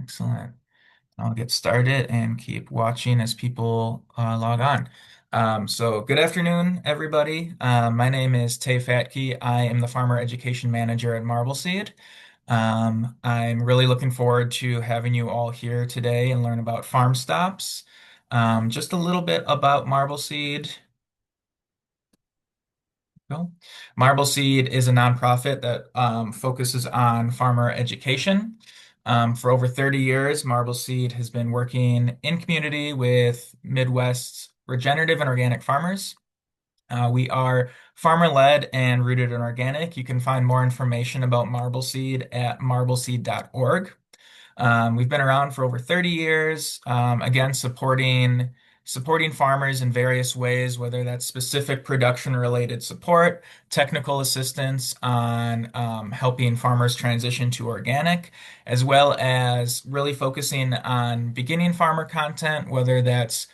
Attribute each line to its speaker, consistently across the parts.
Speaker 1: Excellent. I'll get started and keep watching as people log on. So good afternoon, everybody. My name is Tay Fatke. I am the Farmer Education Manager at Marbleseed. I'm really looking forward to having you all here today and learn about farm stops. Just a little bit about Marbleseed. No. Marbleseed is a nonprofit that focuses on farmer education. For over 30 years, Marbleseed has been working in community with Midwest's regenerative and organic farmers. We are farmer-led and rooted in organic. You can find more information about Marbleseed at marbleseed.org. We've been around for over 30 years, again, supporting farmers in various ways, whether that's specific production-related support, technical assistance on helping farmers transition to organic, as well as really focusing on beginning farmer content, whether that's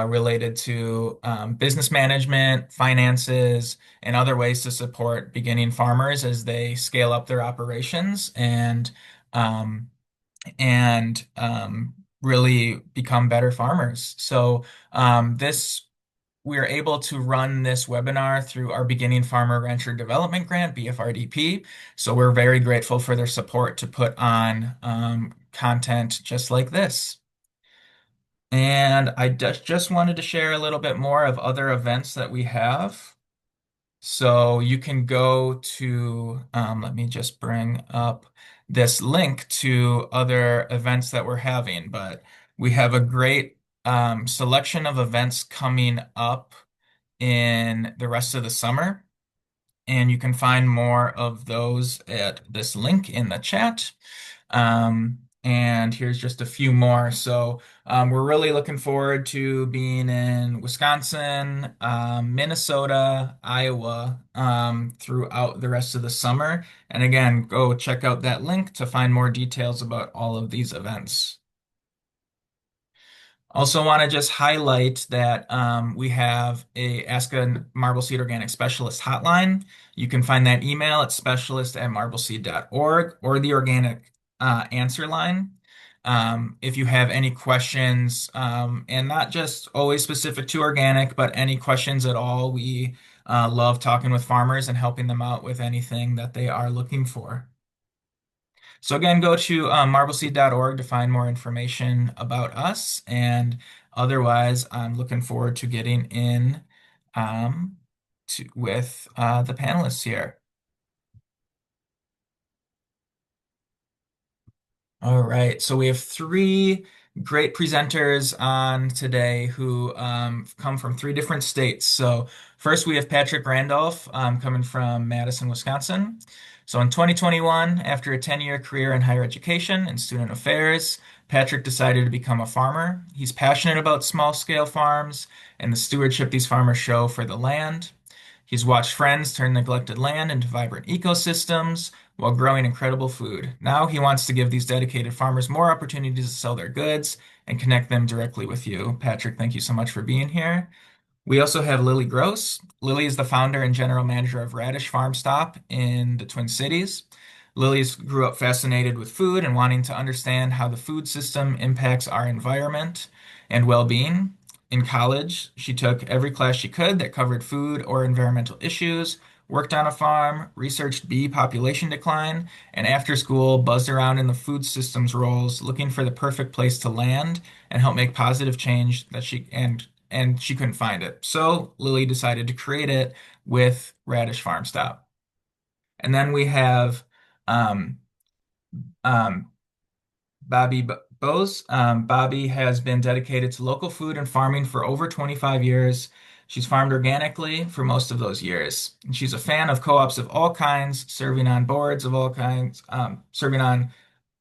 Speaker 1: related to business management, finances, and other ways to support beginning farmers as they scale up their operations um, and really become better farmers. So this we are able to run this webinar through our Beginning Farmer Rancher Development Grant, BFRDP. So we're very grateful for their support to put on content just like this. And I just wanted to share a little bit more of other events that we have. So you can go to, let me just bring up this link to other events that we're having, but we have a great selection of events coming up in the rest of the summer, and you can find more of those at this link in the chat. And here's just a few more. So we're really looking forward to being in Wisconsin, Minnesota, Iowa throughout the rest of the summer. And again, go check out that link to find more details about all of these events. Also want to just highlight that we have a Ask a Marbleseed Organic Specialist hotline. You can find that email at specialist@marbleseed.org or the organic answer line. If you have any questions, and not just always specific to organic, but any questions at all, we love talking with farmers and helping them out with anything that they are looking for. So again, go to marbleseed.org to find more information about us. And otherwise, I'm looking forward to getting in with the panelists here. All right, so we have three great presenters on today who come from three different states. So first we have Patrick Randolph coming from Madison, Wisconsin. So in 2021, after a 10-year career in higher education and student affairs, Patrick decided to become a farmer. He's passionate about small-scale farms and the stewardship these farmers show for the land. He's watched friends turn neglected land into vibrant ecosystems while growing incredible food. Now he wants to give these dedicated farmers more opportunities to sell their goods and connect them directly with you. Patrick, thank you so much for being here. We also have Lily Gross. Lily is the founder and general manager of Radish Farm Stop in the Twin Cities. Lily's grew up fascinated with food and wanting to understand how the food system impacts our environment and well-being. In college, she took every class she could that covered food or environmental issues, worked on a farm, researched bee population decline, and after school buzzed around in the food systems roles, looking for the perfect place to land and help make positive change that and she couldn't find it. So Lily decided to create it with Radish Farm Stop. And then we have um, um, Bose. Bobbi has been dedicated to local food and farming for over 25 years. She's farmed organically for most of those years. And she's a fan of co-ops of all kinds, serving on boards of all kinds, serving on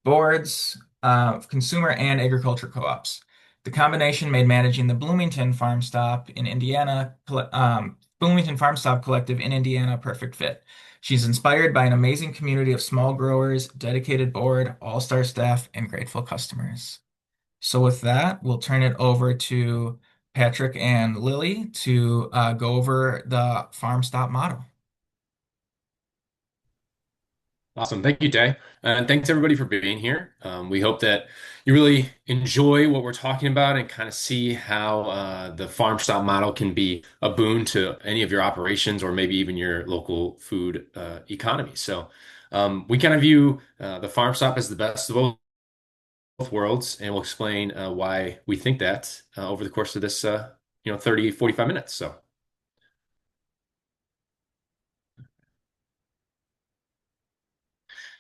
Speaker 1: boards, consumer and agriculture co-ops. The combination made managing the Bloomington Farm Stop Collective in Indiana a perfect fit. She's inspired by an amazing community of small growers, dedicated board, all-star staff, and grateful customers. So with that, we'll turn it over to Patrick and Lily to go over the Farm Stop model.
Speaker 2: Awesome. Thank you, Day. And thanks everybody for being here. We hope that you really enjoy what we're talking about and kind of see how the farm stop model can be a boon to any of your operations or maybe even your local food economy. We kind of view the farm stop as the best of both worlds, and we'll explain why we think that over the course of this 30, 45 minutes.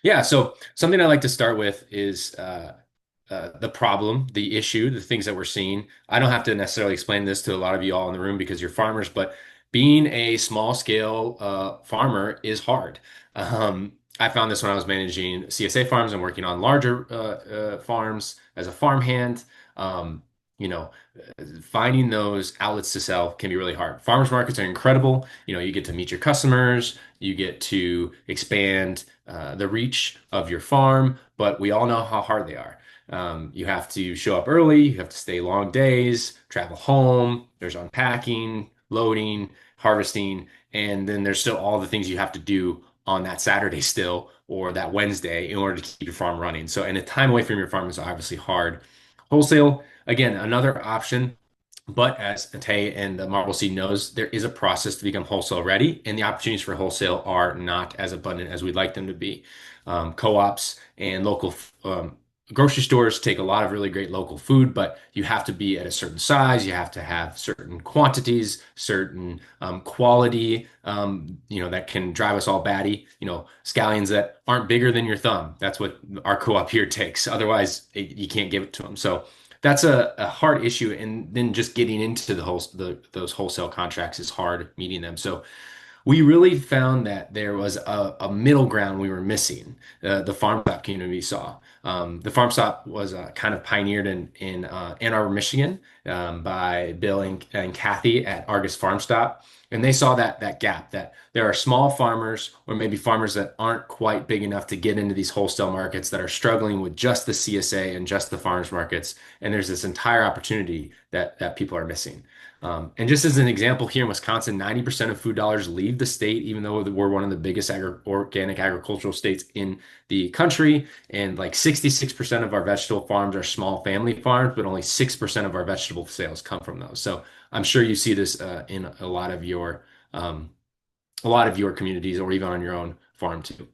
Speaker 2: Yeah, so something I like to start with is the problem, the issue, the things that we're seeing. I don't have to necessarily explain this to a lot of you all in the room because you're farmers, but being a small scale farmer is hard. I found this when I was managing CSA farms and working on larger farms as a farmhand. Um, you know, Finding those outlets to sell can be really hard. Farmers markets are incredible. You get to meet your customers, you get to expand the reach of your farm, but we all know how hard they are. You have to show up early, you have to stay long days, travel home, there's unpacking, loading, harvesting, and then there's still all the things you have to do on that Saturday still or that Wednesday in order to keep your farm running. And a time away from your farm is obviously hard. Wholesale, again, another option. But as Tay and the Marbleseed knows, there is a process to become wholesale ready, and the opportunities for wholesale are not as abundant as we'd like them to be. Co-ops and local grocery stores take a lot of really great local food, but you have to be at a certain size, you have to have certain quantities, certain quality, that can drive us all batty. Scallions that aren't bigger than your thumb. That's what our co-op here takes. Otherwise, you can't give it to them. So that's a hard issue, and then just getting into those wholesale contracts is hard meeting them. So we really found that there was a middle ground we were missing. The farm stop community saw. The farm stop was kind of pioneered in Ann Arbor, Michigan, by Bill and Kathy at Argus Farm Stop, and they saw that gap that there are small farmers or maybe farmers that aren't quite big enough to get into these wholesale markets that are struggling with just the CSA and just the farmers markets, and there's this entire opportunity that people are missing. And just as an example, here in Wisconsin, 90% of food dollars leave the state, even though we're one of the biggest organic agricultural states in the country. And like 66% of our vegetable farms are small family farms, but only 6% of our vegetable sales come from those. So I'm sure you see this in um, a lot of your communities or even on your own farm too.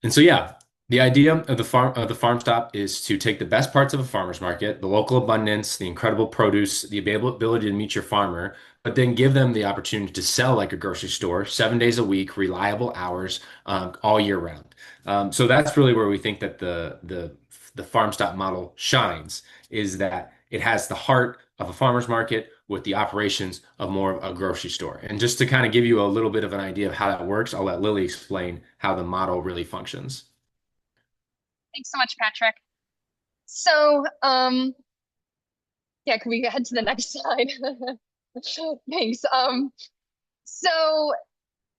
Speaker 2: Yeah, the idea of the farm stop is to take the best parts of a farmer's market, the local abundance, the incredible produce, the ability to meet your farmer, but then give them the opportunity to sell like a grocery store, 7 days a week, reliable hours, all year round. So that's really where we think that the farm stop model shines, is that it has the heart of a farmer's market with the operations of more of a grocery store. And just to kind of give you a little bit of an idea of how that works, I'll let Lily explain how the model really functions.
Speaker 3: Thanks so much, Patrick. So, yeah, can we head to the next slide? Thanks. So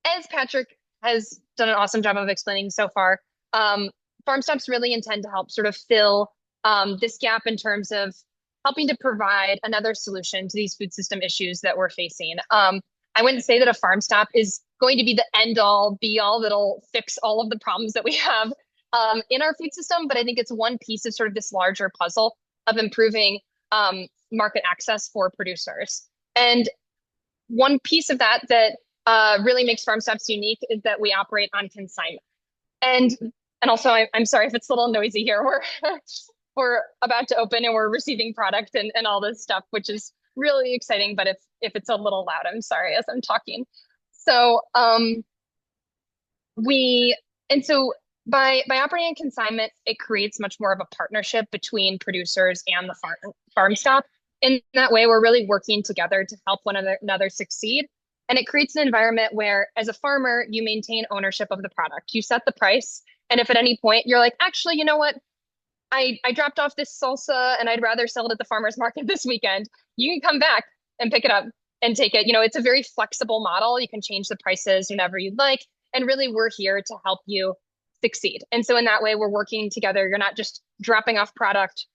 Speaker 3: as Patrick has done an awesome job of explaining so far, farm stops really intend to help sort of fill this gap in terms of helping to provide another solution to these food system issues that we're facing. I wouldn't say that a farm stop is going to be the end all be all that'll fix all of the problems that we have in our food system, but I think it's one piece of sort of this larger puzzle of improving market access for producers. And one piece of that really makes farm stops unique is that we operate on consignment. And and also I'm sorry if it's a little noisy here. We're about to open and we're receiving product and all this stuff, which is really exciting. But if it's a little loud, I'm sorry as I'm talking. So we and so by operating in consignment, it creates much more of a partnership between producers and the farm stop. In that way, we're really working together to help one another succeed. And it creates an environment where, as a farmer, you maintain ownership of the product. You set the price. And if at any point you're like, actually, you know what? I dropped off this salsa and I'd rather sell it at the farmer's market this weekend, you can come back and pick it up and take it. It's a very flexible model. You can change the prices whenever you'd like. And really, we're here to help you succeed. And so in that way, we're working together. You're not just dropping off product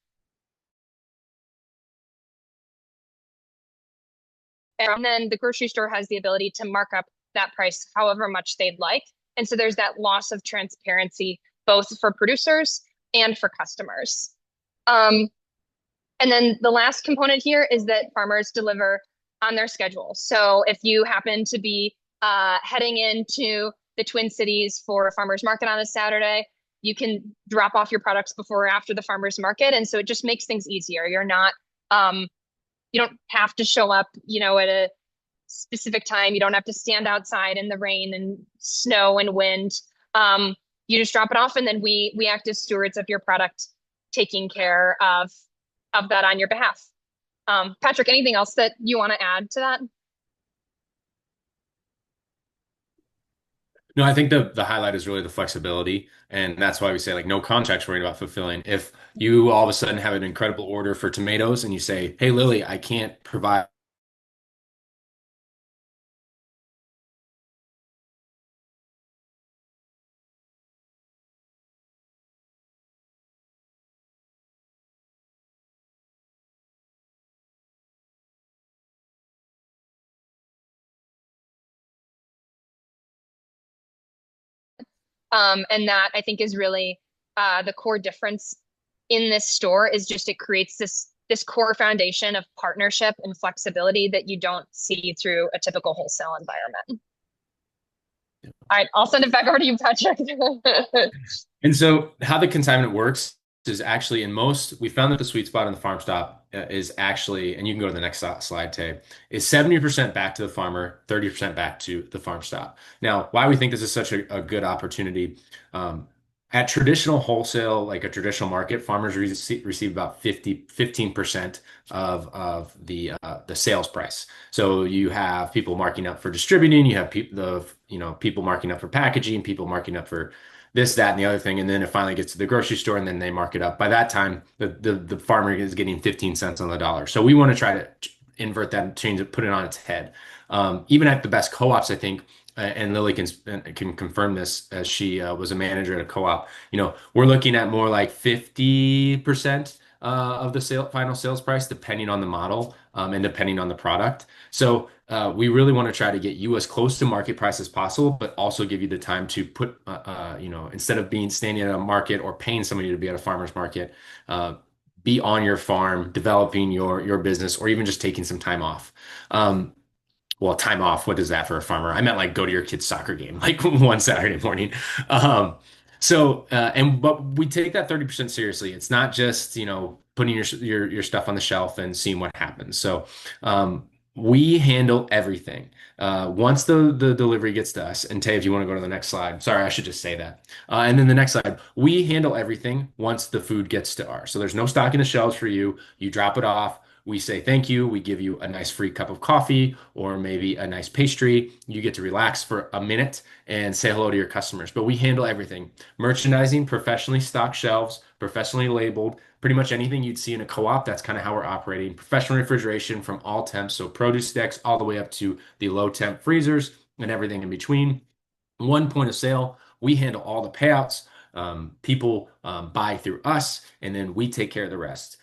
Speaker 3: And then the grocery store has the ability to mark up that price however much they'd like. And so there's that loss of transparency both for producers and for customers. Um, and then the last component here is that farmers deliver on their schedule. So if you happen to be heading into the Twin Cities for a farmer's market on a Saturday, you can drop off your products before or after the farmer's market. And so it just makes things easier. You don't have to show up, at a specific time. You don't have to stand outside in the rain and snow and wind. You just drop it off, and then we act as stewards of your product, taking care of that on your behalf. Patrick, anything else that you want to add to that?
Speaker 2: No, I think the highlight is really the flexibility, and that's why we say like no contracts worrying about fulfilling. If you all of a sudden have an incredible order for tomatoes and you say, "Hey Lily, I can't provide."
Speaker 3: And that I think is really the core difference in this store is just it creates this core foundation of partnership and flexibility that you don't see through a typical wholesale environment. All right, I'll send it back over to you, Patrick.
Speaker 2: And so, how the consignment works is actually we found that the sweet spot in the farm stop is actually, and you can go to the next slide, Tay, is 70% back to the farmer, 30% back to the farm stop. Now, why we think this is such a good opportunity, at traditional wholesale, like a traditional market, farmers receive about 15% of the sales price. So you have people marking up for distributing, you have people marking up for packaging, people marking up for this, that, and the other thing, and then it finally gets to the grocery store, and then they mark it up. By that time, the farmer is getting 15 cents on the dollar. So we want to try to invert that and change it, put it on its head. Even at the best co-ops, I think, and Lily can confirm this as she was a manager at a co-op. We're looking at more like 50% of the final sales price, depending on the model and depending on the product. So we really want to try to get you as close to market price as possible, but also give you the time to put, instead of standing at a market or paying somebody to be at a farmer's market, be on your farm, developing your business, or even just taking some time off. Well, time off, what is that for a farmer? I meant like go to your kid's soccer game, like one Saturday morning. But we take that 30% seriously. It's not just, putting your stuff on the shelf and seeing what happens. So, we handle everything. Once the delivery gets to us, and Tay, if you want to go to the next slide, sorry, I should just say that. And then the next slide, we handle everything once the food gets to ours. So there's no stock in the shelves for you. You drop it off. We say thank you. We give you a nice free cup of coffee or maybe a nice pastry. You get to relax for a minute and say hello to your customers. But we handle everything. Merchandising, professionally stocked shelves, professionally labeled, pretty much anything you'd see in a co-op. That's kind of how we're operating. Professional refrigeration from all temps, so produce decks all the way up to the low temp freezers and everything in between. One point of sale, we handle all the payouts. People buy through us, and then we take care of the rest.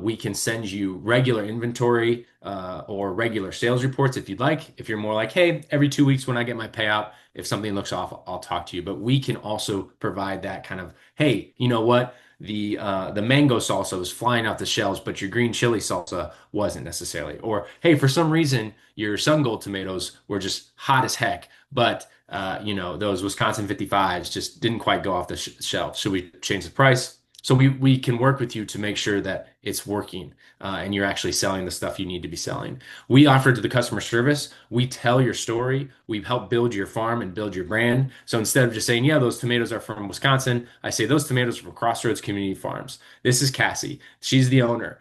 Speaker 2: We can send you regular inventory or regular sales reports if you'd like. If you're more like, hey, every 2 weeks when I get my payout, if something looks off, I'll talk to you. But we can also provide that kind of, hey, you know what? The mango salsa was flying off the shelves, but your green chili salsa wasn't necessarily. Or hey, for some reason your sun gold tomatoes were just hot as heck, but those Wisconsin 55s just didn't quite go off the shelf. Should we change the price? So we can work with you to make sure that it's working and you're actually selling the stuff you need to be selling. We offer to the customer service. We tell your story. We help build your farm and build your brand. So instead of just saying, yeah, those tomatoes are from Wisconsin, I say those tomatoes are from Crossroads Community Farms. This is Cassie. She's the owner.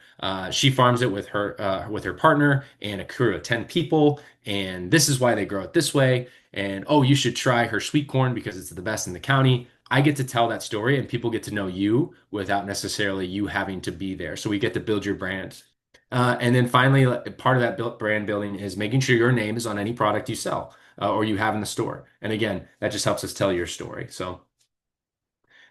Speaker 2: She farms it with her partner and a crew of 10 people. And this is why they grow it this way. And oh, you should try her sweet corn because it's the best in the county. I get to tell that story and people get to know you without necessarily you having to be there. So we get to build your brand. And then finally, part of that brand building is making sure your name is on any product you sell or you have in the store. And again, that just helps us tell your story. So,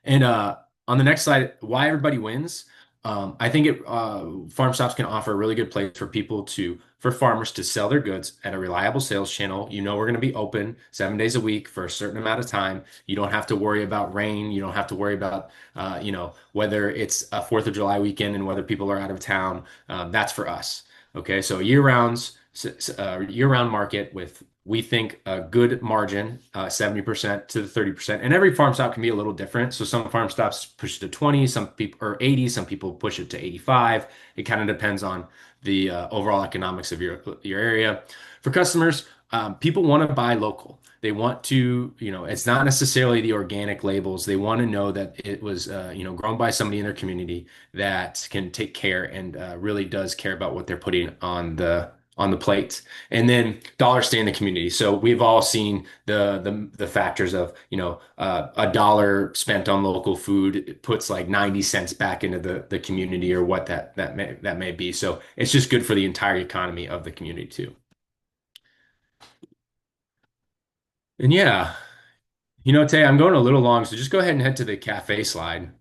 Speaker 2: and on the next slide, why everybody wins. I think farm stops can offer a really good place for farmers to sell their goods at a reliable sales channel. You know, we're going to be open 7 days a week for a certain amount of time. You don't have to worry about rain. You don't have to worry about, whether it's a 4th of July weekend and whether people are out of town. That's for us. Okay, so year-round market with, we think, a good margin, 70% to 30%. And every farm stop can be a little different. So some farm stops push it to 20, some people or 80, some people push it to 85. It kind of depends on the overall economics of your area. For customers, people want to buy local. They want to, it's not necessarily the organic labels. They want to know that it was, grown by somebody in their community that can take care and really does care about what they're putting on the plate. And then dollars stay in the community. So we've all seen the factors of, a dollar spent on local food, it puts like 90 cents back into the community, or what that may be. So it's just good for the entire economy of the community too. And yeah, Tay, I'm going a little long, so just go ahead and head to the cafe slide.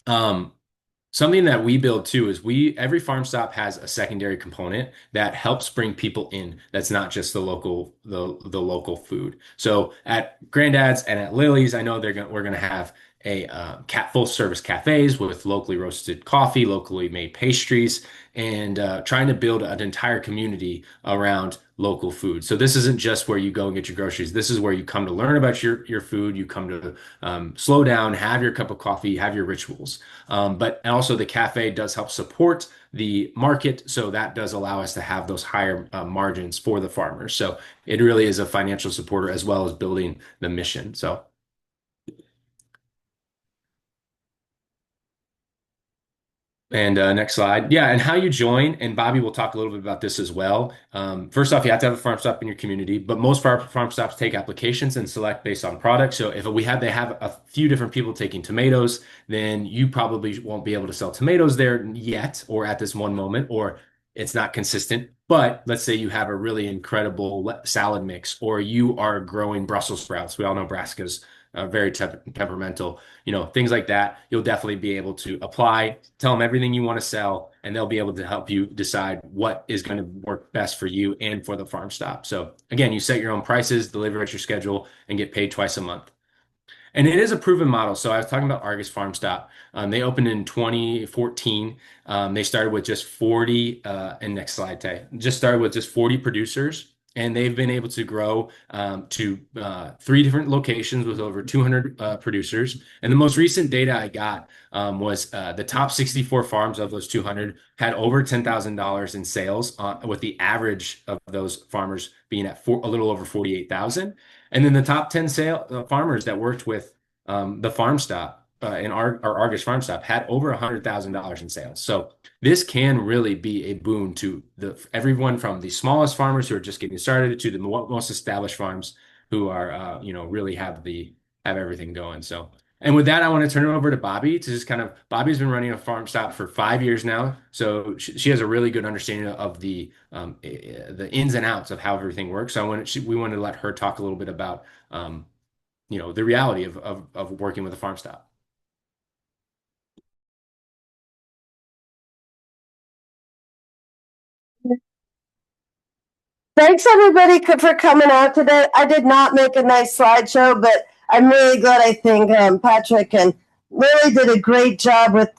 Speaker 2: Um, Something that we build too is every farm stop has a secondary component that helps bring people in. That's not just the local food. So at Grandad's and at Lily's, I know we're gonna have a full service cafes with locally roasted coffee, locally made pastries, and trying to build an entire community around local food. So this isn't just where you go and get your groceries. This is where you come to learn about your food. You come to slow down, have your cup of coffee, have your rituals. But also the cafe does help support the market, so that does allow us to have those higher margins for the farmers. So it really is a financial supporter as well as building the mission. So. And next slide. Yeah, and how you join, and Bobbi will talk a little bit about this as well. First off, you have to have a farm stop in your community, but most farm stops take applications and select based on product. So if they have a few different people taking tomatoes, then you probably won't be able to sell tomatoes there yet, or at this one moment, or it's not consistent. But let's say you have a really incredible salad mix, or you are growing Brussels sprouts. We all know brassicas very temperamental, things like that. You'll definitely be able to apply, tell them everything you want to sell, and they'll be able to help you decide what is going to work best for you and for the farm stop. So again, you set your own prices, deliver at your schedule, and get paid twice a month. And it is a proven model. So I was talking about Argus Farm Stop. They opened in 2014. They started with just 40, and next slide, Tay. Just started with just 40 producers. And they've been able to grow to 3 different locations with over 200 producers. And the most recent data I got was the top 64 farms of those 200 had over $10,000 in sales, with the average of those farmers being at a little over 48,000. And then the top 10 farmers that worked with the farm stop in our Argus Farm Stop had over $100,000 in sales. So this can really be a boon to everyone from the smallest farmers who are just getting started to the most established farms who are really have everything going. So, and with that, I want to turn it over to Bobbi to just Bobbi's been running a farm stop for 5 years now, so she has a really good understanding of the ins and outs of how everything works. So we wanted to let her talk a little bit about the reality of working with a farm stop.
Speaker 4: Thanks everybody for coming out today. I did not make a nice slideshow, but I'm really glad. I think Patrick and Lily did a great job with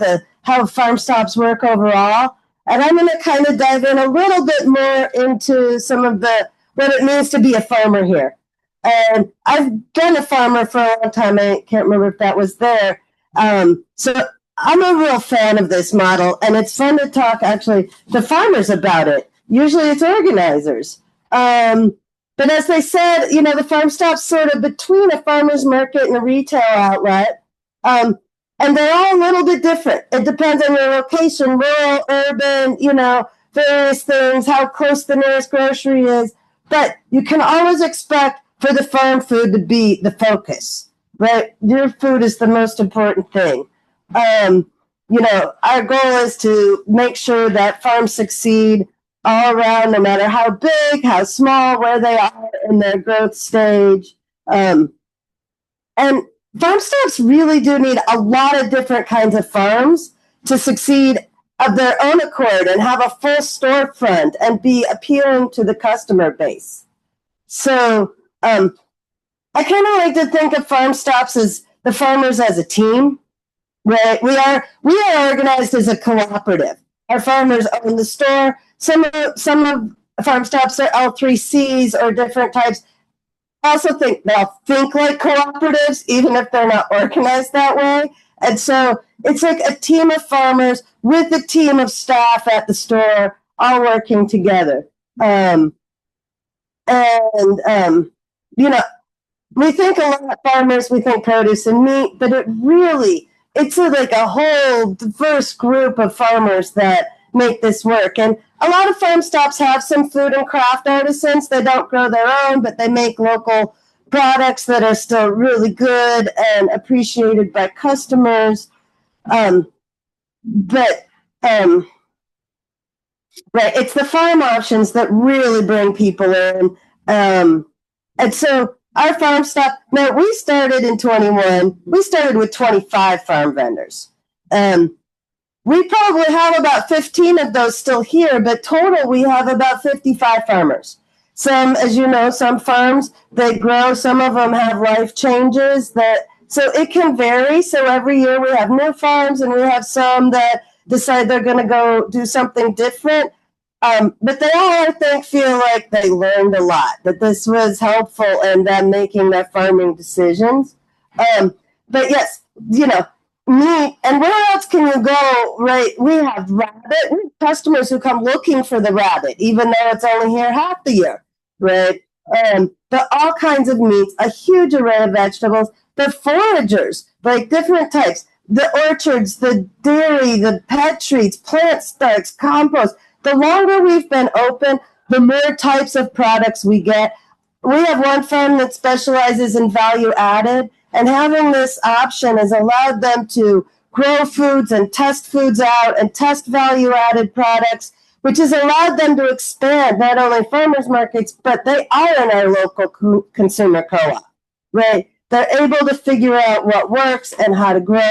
Speaker 4: how farm stops work overall. And I'm going to kind of dive in a little bit more into some of what it means to be a farmer here. And I've been a farmer for a long time. I can't remember if that was there. So I'm a real fan of this model, and it's fun to talk actually to farmers about it. Usually it's organizers. But as they said, the farm stop's sort of between a farmer's market and a retail outlet. And they're all a little bit different. It depends on your location, rural, urban, various things, how close the nearest grocery is. But you can always expect for the farm food to be the focus, right? Your food is the most important thing. Our goal is to make sure that farms succeed all around, no matter how big, how small, where they are in their growth stage. And farm stops really do need a lot of different kinds of farms to succeed of their own accord and have a full storefront and be appealing to the customer base. So I kind of like to think of Farm Stops as the farmers as a team, right? We are organized as a cooperative. Our farmers own the store. Some of Farm Stops are L3Cs or different types. I also think they'll think like cooperatives, even if they're not organized that way. And so it's like a team of farmers with a team of staff at the store, all working together. We think a lot of farmers, we think produce and meat, but it's like a whole diverse group of farmers that make this work. And a lot of Farm Stops have some food and craft artisans. They don't grow their own, but they make local products that are still really good and appreciated by customers. Right, it's the farm options that really bring people in. And so our Farm Stop, now we started in 21, we started with 25 farm vendors. We probably have about 15 of those still here, but total we have about 55 farmers. Some, as you know, some farms, they grow, some of them have life changes so it can vary. So every year we have new farms and we have some that decide they're going to go do something different. But they all, I think, feel like they learned a lot, that this was helpful in them making their farming decisions. But yes, meat, and where else can you go, right? We have rabbit. We have customers who come looking for the rabbit, even though it's only here half the year, right? But all kinds of meats, a huge array of vegetables, the foragers, like different types, the orchards, the dairy, the pet treats, plant starts, compost. The longer we've been open, the more types of products we get. We have one farm that specializes in value added, and having this option has allowed them to grow foods and test foods out and test value added products, which has allowed them to expand not only farmers markets, but they are in our local consumer co-op, right? They're able to figure out what works and how to grow.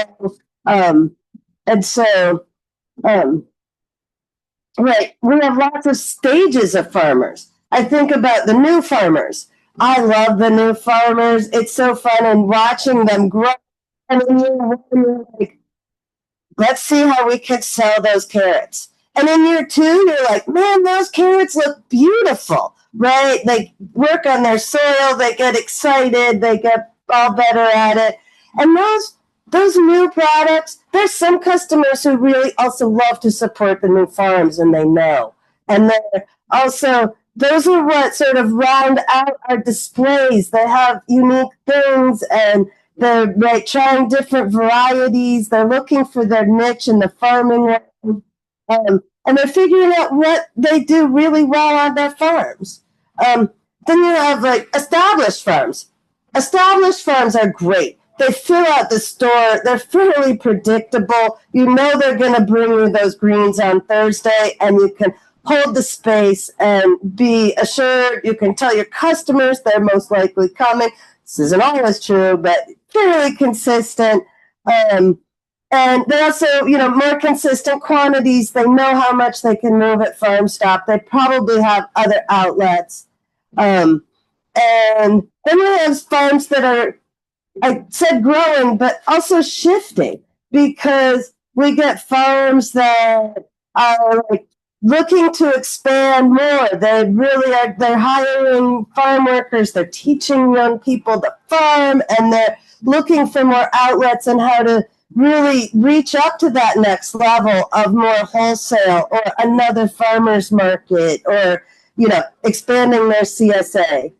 Speaker 4: Right, we have lots of stages of farmers. I think about the new farmers. I love the new farmers. It's so fun and watching them grow. And then you're like, let's see how we could sell those carrots. And in year 2, you're like, man, those carrots look beautiful, right? They work on their soil, they get excited, they get all better at it. And those new products, there's some customers who really also love to support the new farms, and they know. And they're also, those are what sort of round out our displays. They have unique things, and they're trying different varieties. They're looking for their niche in the farming world. And they're figuring out what they do really well on their farms. Then you have established farms. Established farms are great. They fill out the store. They're fairly predictable. You know they're going to bring you those greens on Thursday, and you can hold the space and be assured. You can tell your customers they're most likely coming. This isn't always true, but fairly consistent. And they also, more consistent quantities. They know how much they can move at Farm Stop. They probably have other outlets. And then we have farms that are, I said growing, but also shifting, because we get farms that are looking to expand more. They really are, they're hiring farm workers, they're teaching young people to farm, and they're looking for more outlets and how to really reach up to that next level of more wholesale or another farmer's market, or, expanding their CSA.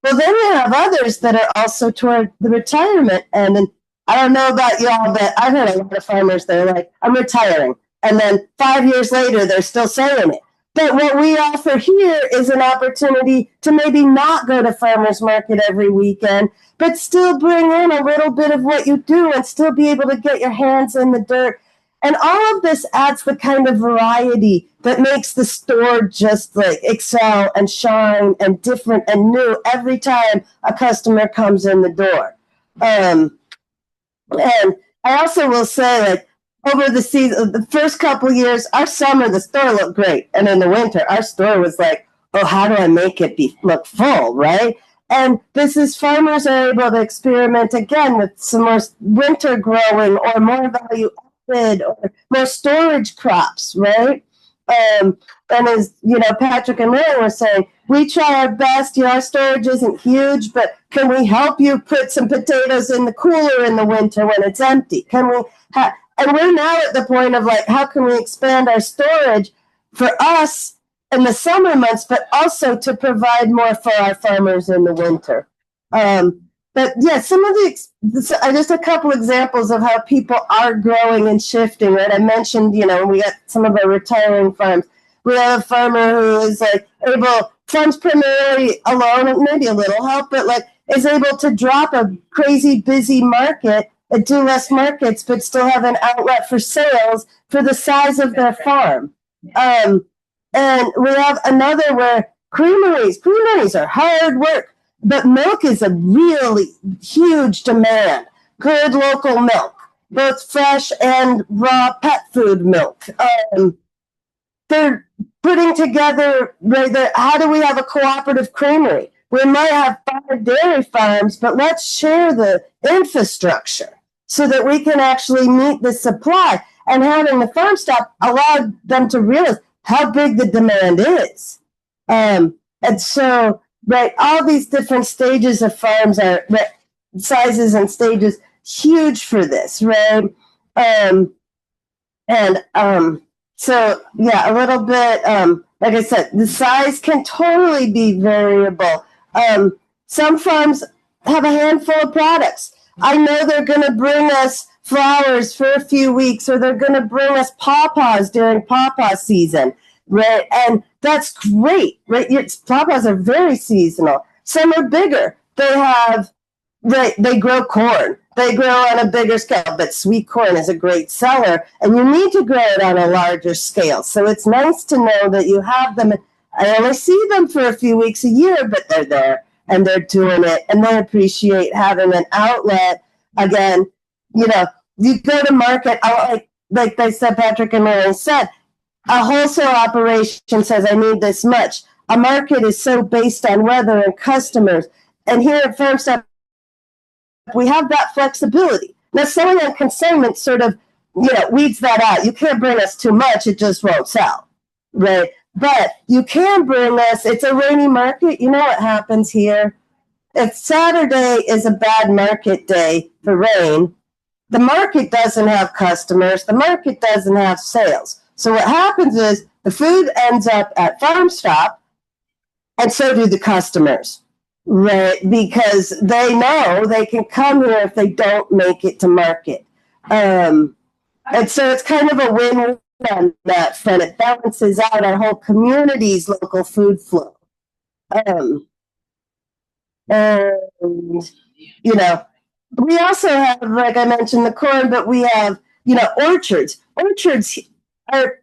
Speaker 4: Well, then you have others that are also toward the retirement end. And I don't know about y'all, but I've heard a lot of farmers that are like, I'm retiring. And then 5 years later, they're still saying it. But what we offer here is an opportunity to maybe not go to farmers market every weekend, but still bring in a little bit of what you do and still be able to get your hands in the dirt. And all of this adds the kind of variety that makes the store just excel and shine and different and new every time a customer comes in the door. And I also will say, over the season, the first couple years, our summer, the store looked great. And in the winter, our store was like, oh, how do I make it look full, right? And this is farmers are able to experiment again with some more winter growing or more value added or more storage crops, right? And as Patrick and Lily were saying, we try our best. Our storage isn't huge, but can we help you put some potatoes in the cooler in the winter when it's empty? Can we? And we're now at the point of like, how can we expand our storage for us in the summer months, but also to provide more for our farmers in the winter. But yeah, some of just a couple examples of how people are growing and shifting, right? I mentioned, we got some of our retiring farms. We have a farmer who is like farms primarily alone, and maybe a little help, but like is able to drop a crazy busy market and do less markets, but still have an outlet for sales for the size of their farm. And we have another where creameries are hard work, but milk is a really huge demand. Good local milk, both fresh and raw pet food milk. They're putting together, how do we have a cooperative creamery? We might have 5 dairy farms, but let's share the infrastructure so that we can actually meet the supply. And having the farm stop allowed them to realize how big the demand is. And so, all these different stages of farms are, sizes and stages, huge for this, right? So, yeah, a little bit, like I said, the size can totally be variable. Some farms have a handful of products. I know they're going to bring us flowers for a few weeks, or they're going to bring us pawpaws during pawpaw season, right? And that's great, right? Pawpaws are very seasonal. Some are bigger. They grow corn. They grow on a bigger scale, but sweet corn is a great seller, and you need to grow it on a larger scale. So it's nice to know that you have them. I only see them for a few weeks a year, but they're there and they're doing it, and they appreciate having an outlet. Again, you go to market, like they said, Patrick and Mary said, a wholesale operation says, I need this much. A market is so based on weather and customers. And here at Farmstand, we have that flexibility. Now, selling on consignment sort of, weeds that out. You can't bring us too much. It just won't sell, right? But you can bring us, it's a rainy market. You know what happens here? If Saturday is a bad market day for rain, the market doesn't have customers. The market doesn't have sales. So what happens is the food ends up at Farm Stop, and so do the customers, right? Because they know they can come here if they don't make it to market. And so it's kind of a win-win on that front. It balances out our whole community's local food flow. And, we also have, like I mentioned, the corn, but we have, orchards.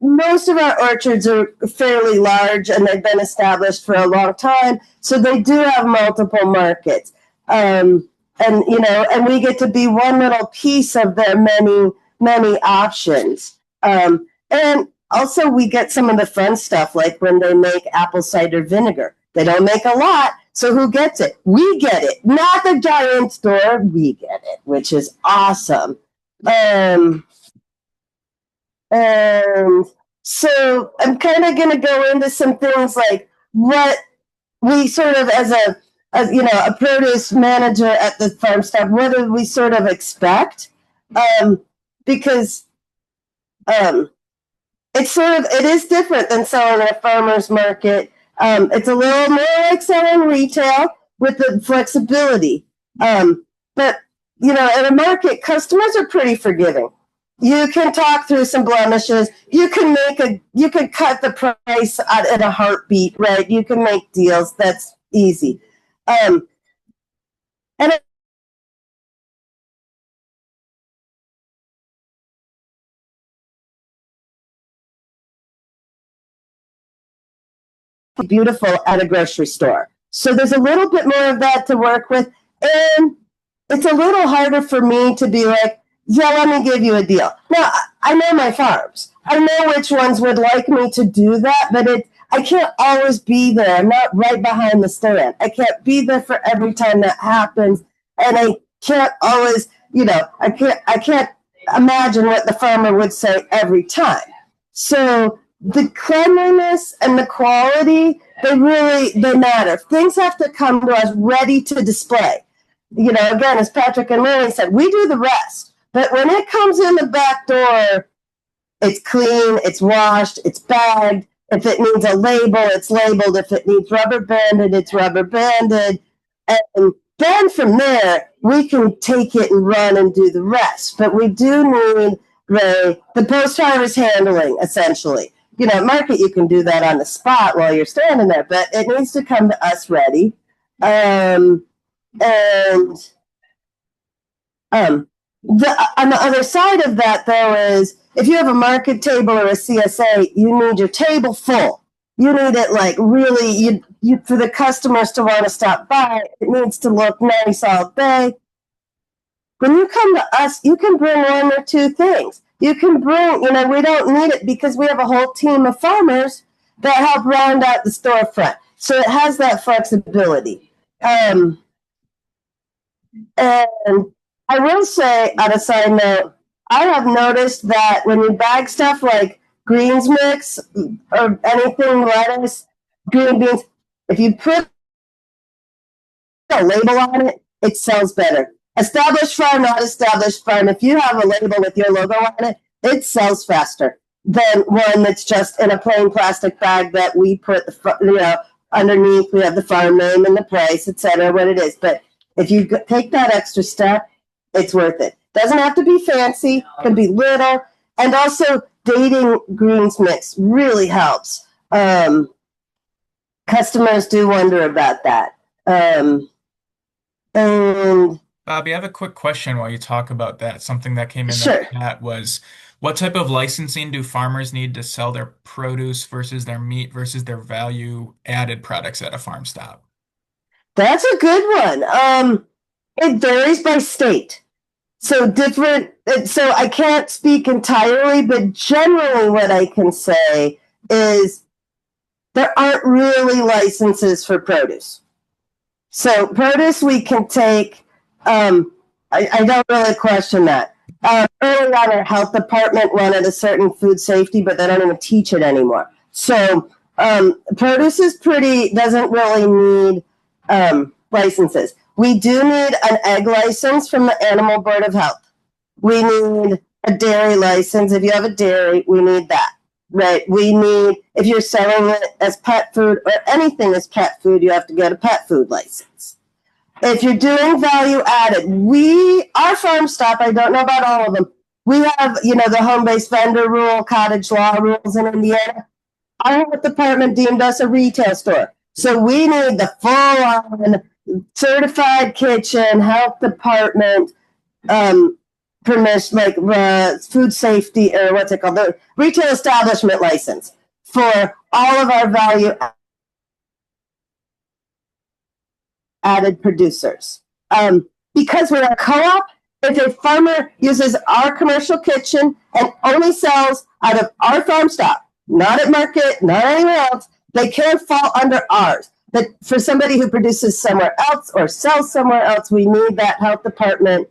Speaker 4: Most of our orchards are fairly large, and they've been established for a long time. So they do have multiple markets. And we get to be one little piece of their many, many options. And also we get some of the fun stuff, like when they make apple cider vinegar. They don't make a lot, so who gets it? We get it, not the giant store. We get it, which is awesome. And so I'm kind of going to go into some things like what we sort of, as a produce manager at the farm stop, what do we sort of expect? Because it is different than selling at a farmer's market. It's a little more like selling retail with the flexibility. But, at a market, customers are pretty forgiving. You can talk through some blemishes. You can cut the price at a heartbeat, right? You can make deals. That's easy. And beautiful at a grocery store. So there's a little bit more of that to work with. And it's a little harder for me to be like, yeah, let me give you a deal. Now, I know my farms. I know which ones would like me to do that, but I can't always be there. I'm not right behind the stand. I can't be there for every time that happens. And I can't always, I can't imagine what the farmer would say every time. So the cleanliness and the quality, they matter. Things have to come to us ready to display. Again, as Patrick and Lily said, we do the rest. But when it comes in the back door, it's clean, it's washed, it's bagged. If it needs a label, it's labeled. If it needs rubber banded, it's rubber banded. And then from there, we can take it and run and do the rest. But we do need the post-harvest handling, essentially. At market, you can do that on the spot while you're standing there, but it needs to come to us ready. And on the other side of that, though, is if you have a market table or a CSA, you need your table full. You need it like really, for the customers to want to stop by. It needs to look nice all day. When you come to us, you can bring one or two things. You can bring, we don't need it because we have a whole team of farmers that help round out the storefront. So it has that flexibility. And I will say, on a side note, I have noticed that when you bag stuff like greens mix or anything, lettuce, green beans, if you put a label on it, it sells better. Established farm, not established farm. If you have a label with your logo on it, it sells faster than one that's just in a plain plastic bag that we put underneath. We have the farm name and the price, etc., what it is. But if you take that extra step, it's worth it. Doesn't have to be fancy, can be little. And also, dating greens mix really helps. Customers do wonder about that. And
Speaker 1: Bobbi, I have a quick question while you talk about that. Something that came in
Speaker 4: sure.
Speaker 1: the chat was, what type of licensing do farmers need to sell their produce versus their meat versus their value-added products at a farm stop?
Speaker 4: That's a good one. It varies by state. So I can't speak entirely, but generally what I can say is there aren't really licenses for produce. So produce we can take, I don't really question that. Early on, our health department wanted a certain food safety, but they don't even teach it anymore. So produce doesn't really need licenses. We do need an egg license from the Animal Board of Health. We need a dairy license. If you have a dairy, we need that, right? If you're selling it as pet food or anything as pet food, you have to get a pet food license. If you're doing value added, our farm stop, I don't know about all of them. We have, the home-based vendor rule, cottage law rules in Indiana. Our health department deemed us a retail store. So we need the full-on certified kitchen, health department, permission, like food safety, or what's it called? The retail establishment license for all of our value added producers. Because we're a co-op, if a farmer uses our commercial kitchen and only sells out of our farm stop, not at market, not anywhere else, they can't fall under ours. But for somebody who produces somewhere else or sells somewhere else, we need that health department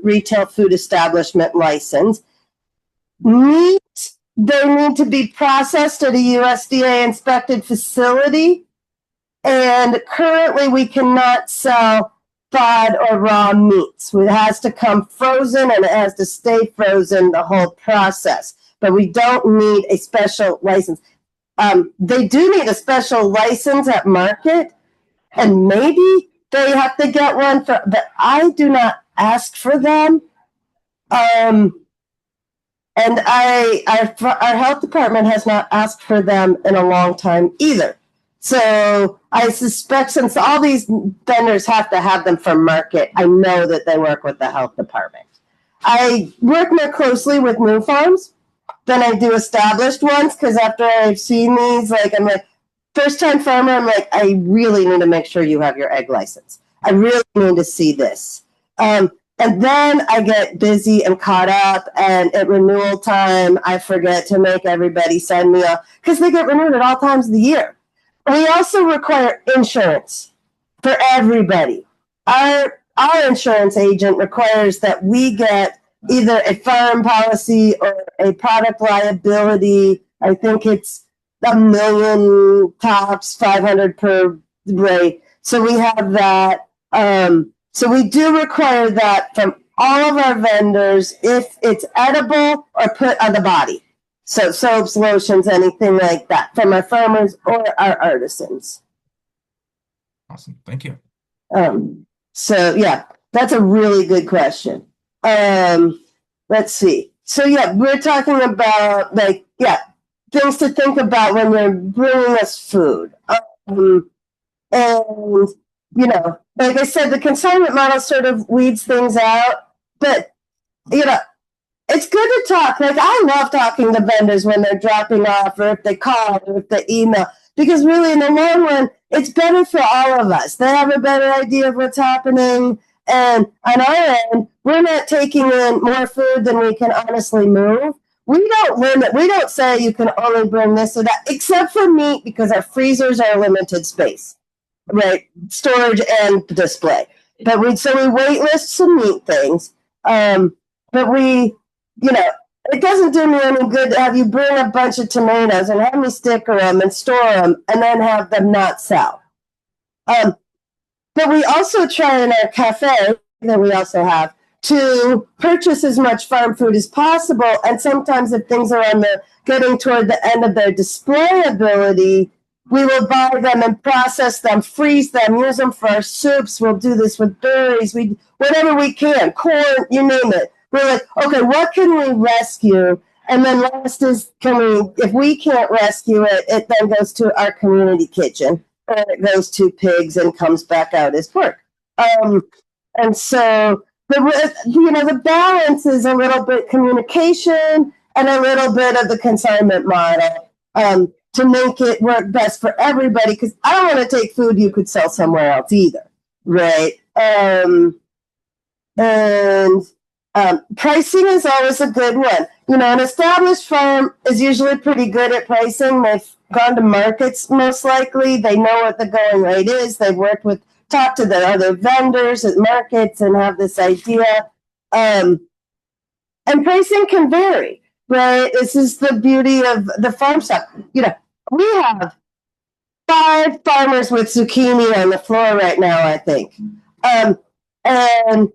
Speaker 4: retail food establishment license. Meat, they need to be processed at a USDA inspected facility. And currently we cannot sell thawed or raw meats. It has to come frozen and it has to stay frozen the whole process. But we don't need a special license. They do need a special license at market, and maybe they have to get one but I do not ask for them. And our health department has not asked for them in a long time either. So I suspect since all these vendors have to have them for market, I know that they work with the health department. I work more closely with new farms than I do established ones, because after I've seen these, I'm like, first time farmer, I'm like, I really need to make sure you have your egg license. I really need to see this. And then I get busy and caught up, and at renewal time, I forget to make everybody send me off because they get renewed at all times of the year. We also require insurance for everybody. Our insurance agent requires that we get either a farm policy or a product liability. I think it's $1 million tops, 500 per rate. So we have that. So we do require that from all of our vendors if it's edible or put on the body. So soaps, lotions, anything like that from our farmers or our artisans.
Speaker 1: Awesome. Thank you.
Speaker 4: So yeah, that's a really good question. Let's see. So yeah, we're talking about things to think about when you're bringing us food. And like I said, the consignment model sort of weeds things out, but it's good to talk. Like I love talking to vendors when they're dropping off or if they call or if they email, because really in the long run, it's better for all of us. They have a better idea of what's happening. And on our end, we're not taking in more food than we can honestly move. We don't limit. We don't say you can only bring this or that, except for meat, because our freezers are limited space, right? Storage and display. But we waitlist some meat things. But we, it doesn't do me any good to have you bring a bunch of tomatoes and have me sticker them and store them and then have them not sell. But we also try in our cafe that we also have to purchase as much farm food as possible. And sometimes if things are getting toward the end of their display ability, we will buy them and process them, freeze them, use them for our soups. We'll do this with berries, whatever we can, corn, you name it. We're like, okay, what can we rescue? And then last is, if we can't rescue it, it then goes to our community kitchen, or it goes to pigs and comes back out as pork. And so the balance is a little bit communication and a little bit of the consignment model to make it work best for everybody. Because I don't want to take food you could sell somewhere else either, right? Pricing is always a good one. An established farm is usually pretty good at pricing. They've gone to markets most likely. They know what the going rate is. They've talked to the other vendors at markets and have this idea. And pricing can vary, right? This is the beauty of the farm stuff. We have 5 farmers with zucchini on the floor right now, I think. And on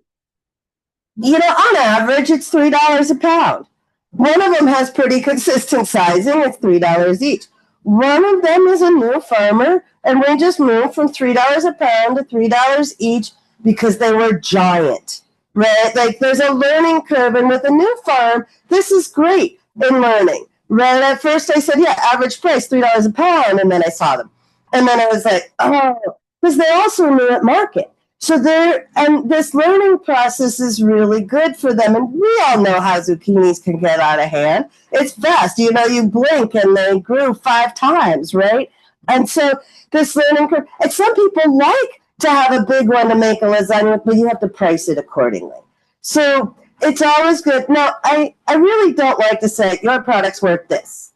Speaker 4: average, it's $3 a pound. One of them has pretty consistent sizing. It's $3 each. One of them is a new farmer, and we just moved from $3 a pound to $3 each because they were giant, right? Like there's a learning curve, and with a new farm, this is great in learning, right? At first I said, yeah, average price, $3 a pound, and then I saw them. And then I was like, oh, because they also knew at market. So this learning process is really good for them. And we all know how zucchinis can get out of hand. It's fast. You blink and they grew 5 times, right? And so this learning curve, and some people like to have a big one to make a lasagna, but you have to price it accordingly. So it's always good. Now, I really don't like to say your product's worth this,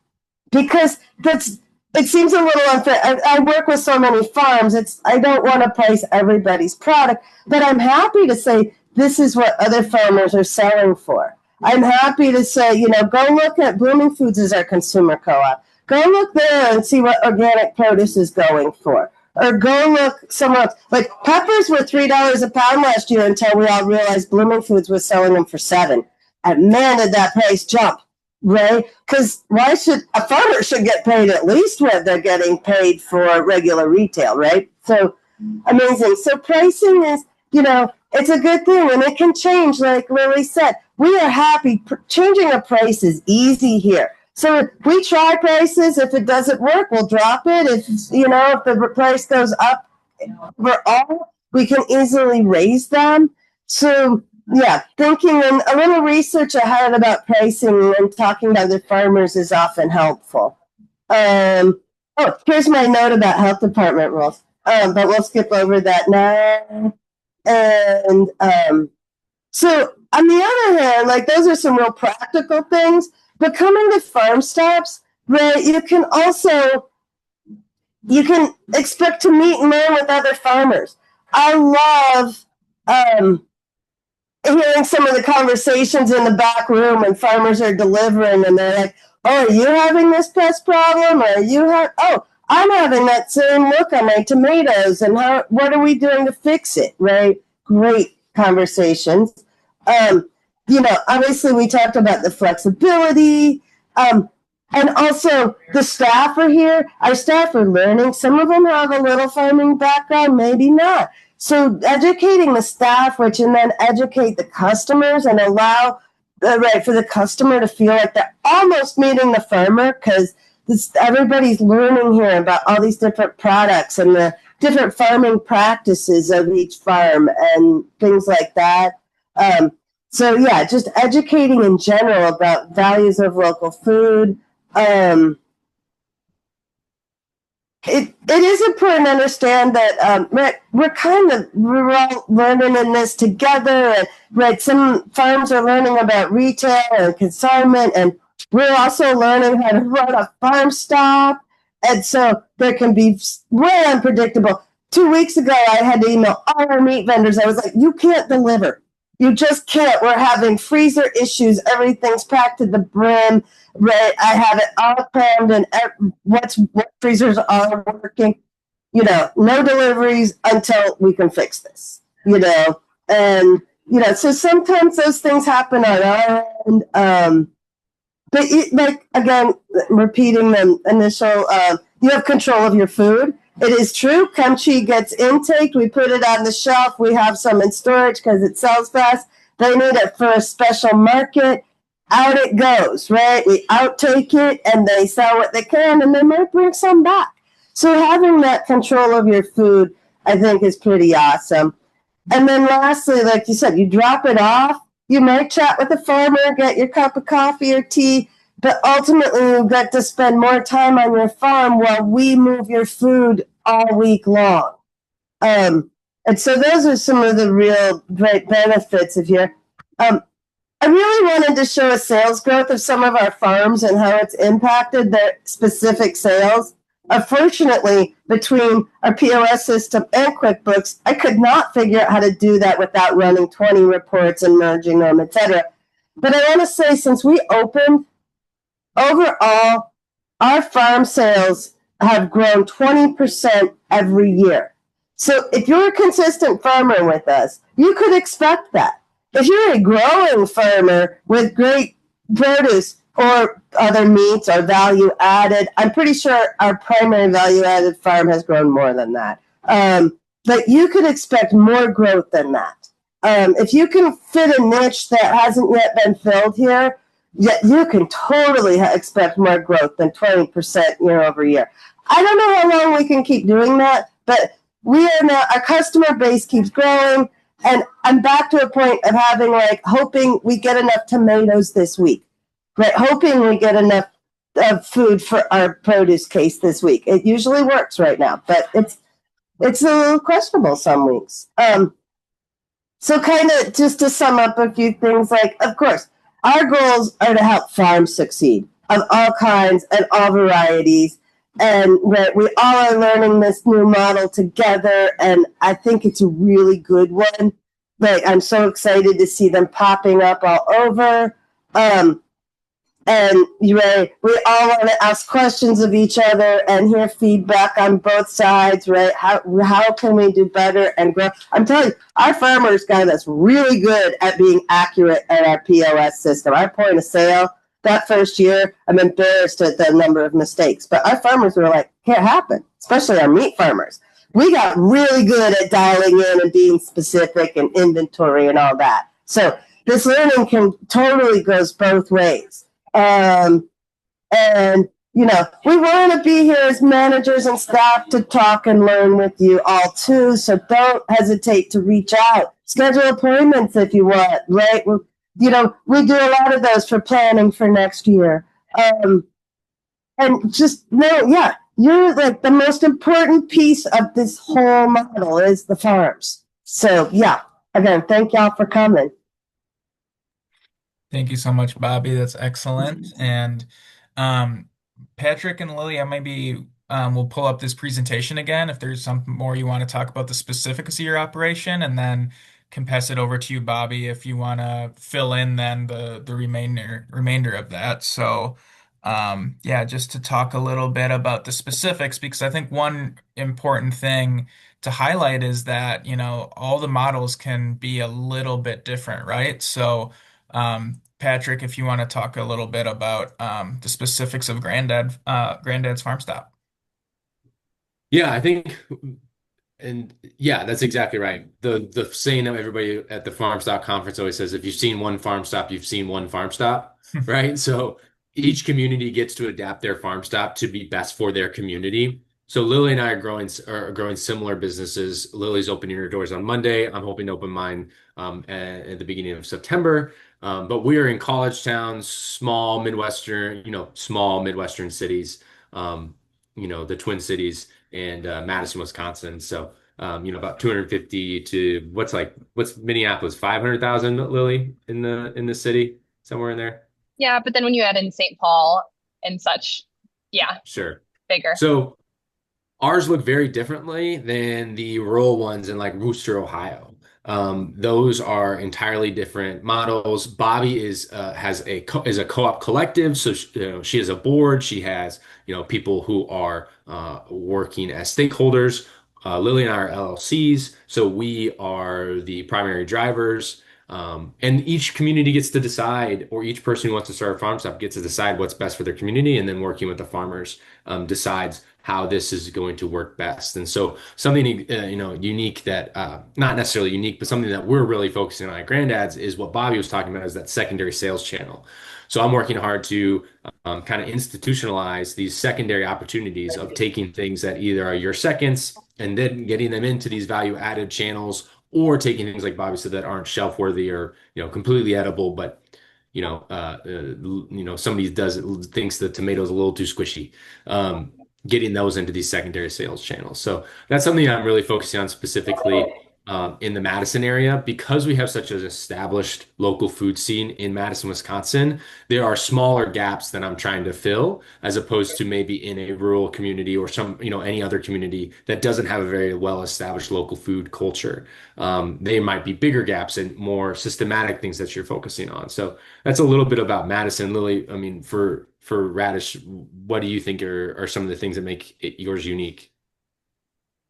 Speaker 4: because it seems a little unfair. I work with so many farms. I don't want to price everybody's product, but I'm happy to say this is what other farmers are selling for. I'm happy to say, go look at Blooming Foods as our consumer co-op. Go look there and see what organic produce is going for. Or go look somewhere else. Like peppers were $3 a pound last year until we all realized Blooming Foods was selling them for $7. And man, did that price jump. Right? Because a farmer should get paid at least what they're getting paid for regular retail, right? So amazing. So pricing is, it's a good thing, and it can change. Like Lily said, we are happy. Changing a price is easy here. So we try prices. If it doesn't work, we'll drop it. If the price goes up overall, we can easily raise them. So yeah, thinking and a little research ahead about pricing and talking to other farmers is often helpful. Here's my note about health department rules. But we'll skip over that now. And So on the other hand, like those are some real practical things, but coming to farm stops, right, you can expect to meet and learn with other farmers. I love hearing some of the conversations in the back room when farmers are delivering and they're like, oh, are you having this pest problem? Or are you oh, I'm having that same look on my tomatoes, and what are we doing to fix it? Right? Great conversations. Obviously we talked about the flexibility. And also the staff are here. Our staff are learning. Some of them have a little farming background, maybe not. So educating the staff, which and then educate the customers and allow for the customer to feel like they're almost meeting the farmer, because everybody's learning here about all these different products and the different farming practices of each farm and things like that. So yeah, just educating in general about values of local food. It is important to understand that we're all learning in this together, and right, some farms are learning about retail and consignment, and we're also learning how to run a farm stop, and so there can be way unpredictable. 2 weeks ago, I had to email all our meat vendors. I was like, "You can't deliver. You just can't. We're having freezer issues. Everything's packed to the brim." Right, I have it all crammed, and what freezers are working. No deliveries until we can fix this. And so sometimes those things happen on our end. But again, repeating the initial, you have control of your food. It is true. Kimchi gets intaked. We put it on the shelf. We have some in storage because it sells fast. They need it for a special market. Out it goes, right? We outtake it, and they sell what they can, and they might bring some back. So having that control of your food, I think, is pretty awesome. And then lastly, like you said, you drop it off. You might chat with the farmer, get your cup of coffee or tea, but ultimately you get to spend more time on your farm while we move your food all week long. And so those are some of the real great benefits of here. I really wanted to show a sales growth of some of our farms and how it's impacted their specific sales. Unfortunately, between our POS system and QuickBooks, I could not figure out how to do that without running 20 reports and merging them, etc. But I want to say, since we opened, overall, our farm sales have grown 20% every year. So if you're a consistent farmer with us, you could expect that. If you're a growing farmer with great produce or other meats or value added, I'm pretty sure our primary value added farm has grown more than that. But you could expect more growth than that. If you can fit a niche that hasn't yet been filled here, you can totally expect more growth than 20% year over year. I don't know how long we can keep doing that, but we are now, our customer base keeps growing. And I'm back to a point of having hoping we get enough tomatoes this week, right? Hoping we get enough food for our produce case this week. It usually works right now, but it's a little questionable some weeks. So kind of just to sum up a few things, of course, our goals are to help farms succeed of all kinds and all varieties. And we all are learning this new model together, and I think it's a really good one. I'm so excited to see them popping up all over. And we all want to ask questions of each other and hear feedback on both sides, right? How can we do better and grow? I'm telling you, our farmers got us really good at being accurate at our POS system. Our point of sale, that first year, I'm embarrassed at the number of mistakes. But our farmers were like, can't happen, especially our meat farmers. We got really good at dialing in and being specific and inventory and all that. So this learning can totally goes both ways. And, we want to be here as managers and staff to talk and learn with you all too. So don't hesitate to reach out. Schedule appointments if you want, right? We do a lot of those for planning for next year. And just know, you're the most important piece of this whole model is the farms. So again, thank y'all for coming.
Speaker 1: Thank you so much, Bobby. That's excellent. And um, Patrick and Lily, I maybe will pull up this presentation again if there's something more you want to talk about the specifics of your operation, and then can pass it over to you, Bobby, if you want to fill in then the remainder of that. So, yeah, just to talk a little bit about the specifics, because I think one important thing to highlight is that, all the models can be a little bit different, right? So, Patrick, if you want to talk a little bit about the specifics of Granddad's Farm Stop.
Speaker 2: Yeah, I think, and yeah, that's exactly right. The saying that everybody at the Farm Stop conference always says, if you've seen one farm stop, you've seen one farm stop, right? So each community gets to adapt their farm stop to be best for their community. So Lily and I are growing similar businesses. Lily's opening her doors on Monday. I'm hoping to open mine at the beginning of September. But we are in college towns, small Midwestern cities, the Twin Cities and Madison, Wisconsin. So, about 250 to what's Minneapolis, 500,000, Lily, in the city, somewhere in there.
Speaker 3: Yeah, but then when you add in St. Paul and such, yeah,
Speaker 2: Sure.
Speaker 3: bigger.
Speaker 2: So ours look very differently than the rural ones in like Wooster, Ohio. Those are entirely different models. Bobby is a co-op collective, so she has a board. She has people who are working as stakeholders. Lily and I are LLCs, so we are the primary drivers. And each community gets to decide, or each person who wants to start a farm stop gets to decide what's best for their community, and then working with the farmers decides how this is going to work best. And so something unique that not necessarily unique, but something that we're really focusing on at Grandad's is what Bobby was talking about is that secondary sales channel. So I'm working hard to kind of institutionalize these secondary opportunities of taking things that either are your seconds and then getting them into these value added channels or taking things like Bobby said that aren't shelf worthy or completely edible, but somebody thinks the tomato's a little too squishy. Getting those into these secondary sales channels. So that's something I'm really focusing on specifically in the Madison area because we have such an established local food scene in Madison, Wisconsin. There are smaller gaps that I'm trying to fill as opposed to maybe in a rural community or any other community that doesn't have a very well established local food culture. They might be bigger gaps and more systematic things that you're focusing on. So that's a little bit about Madison. Lily, I mean, for Radish, what do you think are some of the things that make yours unique?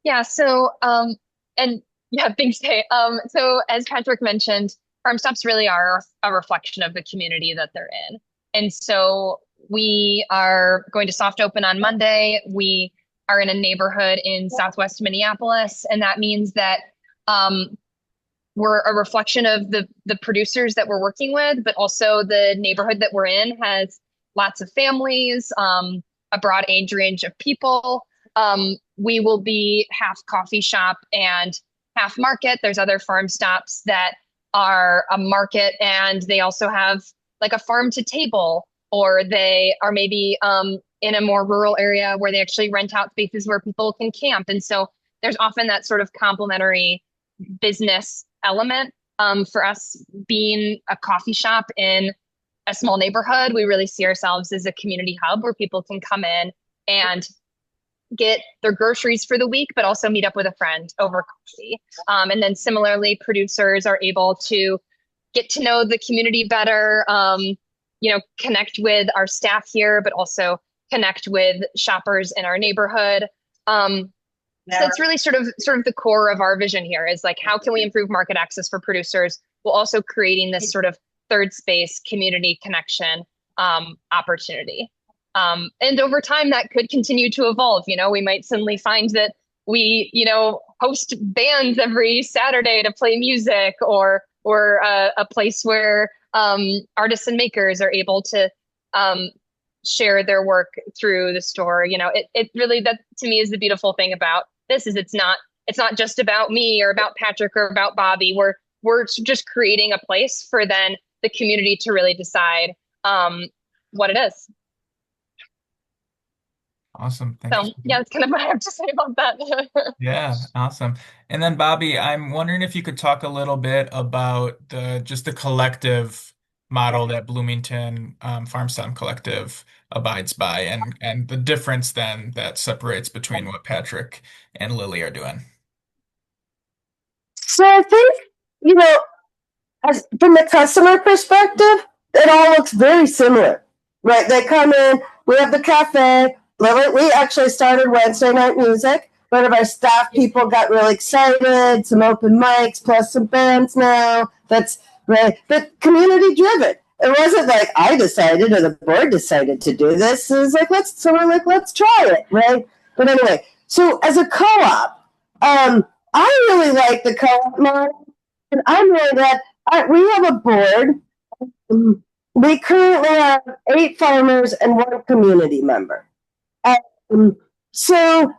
Speaker 3: Yeah, so and yeah, thanks, Kay. So as Patrick mentioned, farm stops really are a reflection of the community that they're in. And so we are going to soft open on Monday. We are in a neighborhood in Southwest Minneapolis, and that means that um, we're a reflection of the producers that we're working with, but also the neighborhood that we're in has lots of families, a broad age range of people. We will be half coffee shop and half market. There's other farm stops that are a market and they also have like a farm to table, or they are maybe in a more rural area where they actually rent out spaces where people can camp. And so there's often that sort of complementary business element. For us being a coffee shop in a small neighborhood, we really see ourselves as a community hub where people can come in and get their groceries for the week, but also meet up with a friend over coffee. And then similarly, producers are able to get to know the community better, connect with our staff here, but also connect with shoppers in our neighborhood. So that's really sort of the core of our vision here is like, how can we improve market access for producers while also creating this sort of third space community connection opportunity. And over time, that could continue to evolve. We might suddenly find that we, host bands every Saturday to play music, or a place where artists and makers are able to share their work through the store. It really, that to me is the beautiful thing about this is it's not just about me or about Patrick or about Bobby. We're just creating a place for then the community to really decide what it is.
Speaker 1: Awesome. Thank
Speaker 3: So
Speaker 1: you.
Speaker 3: yeah, that's kind of what I have to say about that.
Speaker 1: Yeah, awesome. And then Bobby, I'm wondering if you could talk a little bit about the collective model that Bloomington Farmstand Collective abides by, and the difference then that separates between what Patrick and Lily are doing.
Speaker 4: So I think, you know, from the customer perspective, it all looks very similar, right? They come in, we have the cafe. We actually started Wednesday night music. One of our staff people got really excited, some open mics, plus some bands now. That's right, but community driven. It wasn't like I decided or the board decided to do this. It was like, we're like, let's try it, right? But anyway, so as a co-op, I really like the co-op model. And I'm really glad we have a board. We currently have 8 farmers and 1 community member. Um, so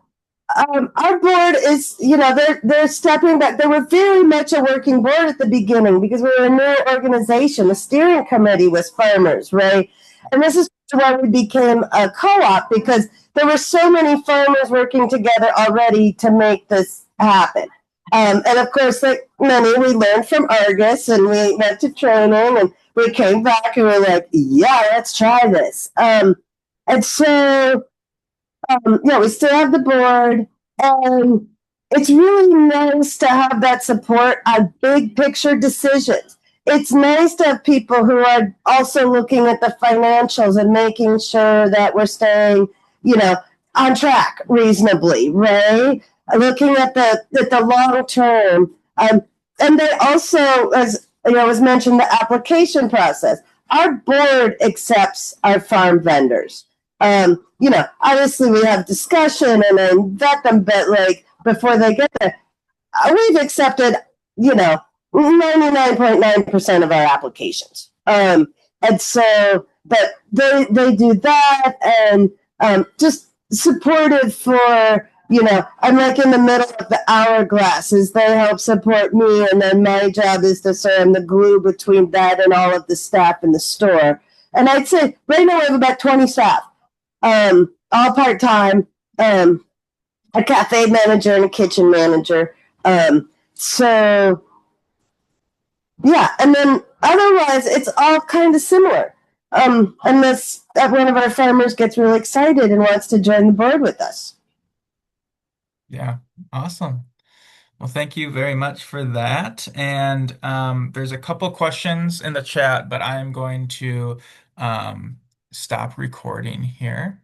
Speaker 4: our board is, they're stepping back. They were very much a working board at the beginning because we were a new organization. The steering committee was farmers, right? And this is why we became a co-op because there were so many farmers working together already to make this happen. And of course, like many, we learned from Argus and we went to training and we came back and we're like, yeah, let's try this. And so we still have the board, and it's really nice to have that support on big picture decisions. It's nice to have people who are also looking at the financials and making sure that we're staying, on track reasonably, right? Looking at the long term, and they also, as was mentioned, the application process. Our board accepts our farm vendors. Obviously we have discussion and then vet them, but like before they get there, we've accepted, 99.9% of our applications. And so, but they do that and just supportive for, I'm like in the middle of the hourglasses. They help support me, and then my job is to say I'm the glue between that and all of the staff in the store. And I'd say right now we have about 20 staff, all part time, a cafe manager and a kitchen manager. So yeah, and then otherwise it's all kind of similar. Unless one of our farmers gets really excited and wants to join the board with us.
Speaker 1: Yeah, awesome. Well, thank you very much for that. And there's a couple questions in the chat, but I'm going to stop recording here.